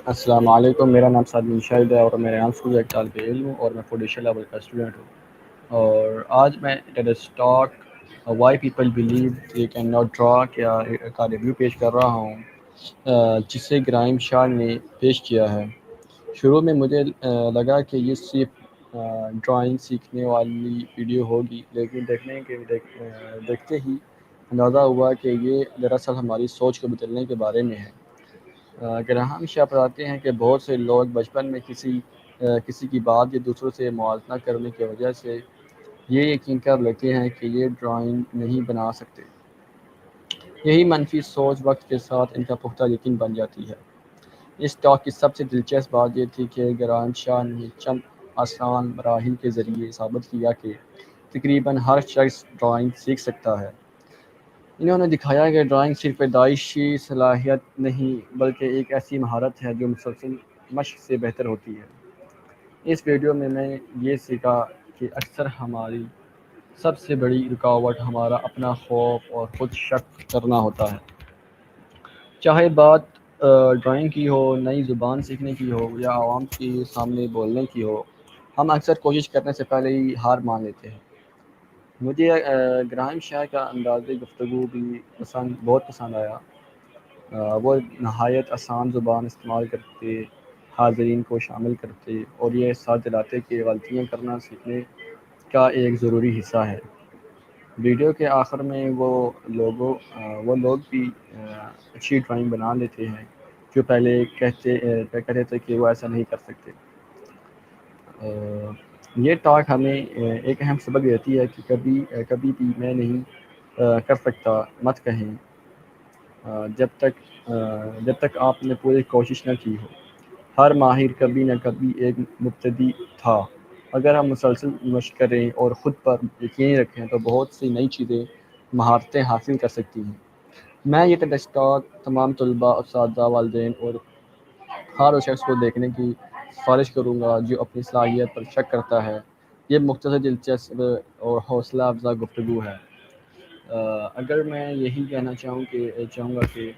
السلام علیکم، میرا نام سعد شاہد ہے اور میں ریان اسکول کا ایک طالب علم ہوں اور میں پولیشل لیول کا اسٹوڈنٹ ہوں۔ اور آج میں TED's talk why people believe they can not draw کا ریویو پیش کر رہا ہوں، جسے گرائم شاہ نے پیش کیا ہے۔ شروع میں مجھے لگا کہ یہ صرف ڈرائنگ سیکھنے والی ویڈیو ہوگی، لیکن دیکھتے ہی اندازہ ہوا کہ یہ دراصل ہماری سوچ کو بدلنے کے بارے میں ہے۔ گراہم شاہ بتاتے ہیں کہ بہت سے لوگ بچپن میں کسی کی بات یا دوسروں سے موازنہ کرنے کی وجہ سے یہ یقین کر لیتے ہیں کہ یہ ڈرائنگ نہیں بنا سکتے۔ یہی منفی سوچ وقت کے ساتھ ان کا پختہ یقین بن جاتی ہے۔ اس ٹاک کی سب سے دلچسپ بات یہ تھی کہ گراہم شاہ نے چند آسان مراحل کے ذریعے ثابت کیا کہ تقریباً ہر شخص ڈرائنگ سیکھ سکتا ہے۔ انہوں نے دکھایا کہ ڈرائنگ صرف پیدائشی صلاحیت نہیں بلکہ ایک ایسی مہارت ہے جو مسلسل مشق سے بہتر ہوتی ہے۔ اس ویڈیو میں یہ سیکھا کہ اکثر ہماری سب سے بڑی رکاوٹ ہمارا اپنا خوف اور خود شک کرنا ہوتا ہے۔ چاہے بات ڈرائنگ کی ہو، نئی زبان سیکھنے کی ہو یا عوام کے سامنے بولنے کی ہو، ہم اکثر کوشش کرنے سے پہلے ہی ہار مان لیتے ہیں۔ مجھے گراہم شاہ کا انداز گفتگو بھی بہت پسند آیا۔ وہ نہایت آسان زبان استعمال کرتے، حاضرین کو شامل کرتے اور یہ احساس دلاتے کہ غلطیاں کرنا سیکھنے کا ایک ضروری حصہ ہے۔ ویڈیو کے آخر میں وہ لوگ بھی اچھی ڈرائنگ بنا لیتے ہیں جو پہلے کہتے تھے کہ وہ ایسا نہیں کر سکتے۔ یہ ٹاک ہمیں ایک اہم سبق دیتی ہے کہ کبھی بھی میں نہیں کر سکتا مت کہیں جب تک آپ نے پوری کوشش نہ کی ہو۔ ہر ماہر کبھی نہ کبھی ایک مبتدی تھا۔ اگر ہم مسلسل مشق کریں اور خود پر یقین رکھیں تو بہت سی نئی مہارتیں حاصل کر سکتی ہیں۔ میں یہ ٹیڈ ٹاک تمام طلباء، اساتذہ، والدین اور ہر اس شخص کو دیکھنے کی سفارش کروں گا جو اپنی صلاحیت پر شک کرتا ہے۔ یہ مختصر، دلچسپ اور حوصلہ افزا گفتگو ہے۔ اگر میں یہی کہنا چاہوں گا کہ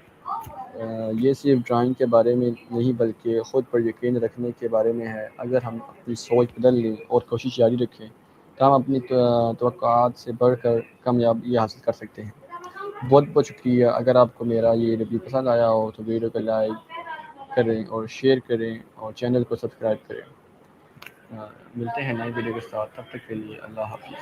یہ صرف ڈرائنگ کے بارے میں نہیں بلکہ خود پر یقین رکھنے کے بارے میں ہے۔ اگر ہم اپنی سوچ بدل لیں اور کوشش جاری رکھیں تو ہم اپنی توقعات سے بڑھ کر کامیابی حاصل کر سکتے ہیں۔ بہت بہت شکریہ۔ اگر آپ کو میرا یہ ریویو پسند آیا ہو تو ویڈیو کو لائک کریں اور شیئر کریں اور چینل کو سبسکرائب کریں۔ ملتے ہیں نئی ویڈیو کے ساتھ، تب تک کے لیے اللہ حافظ۔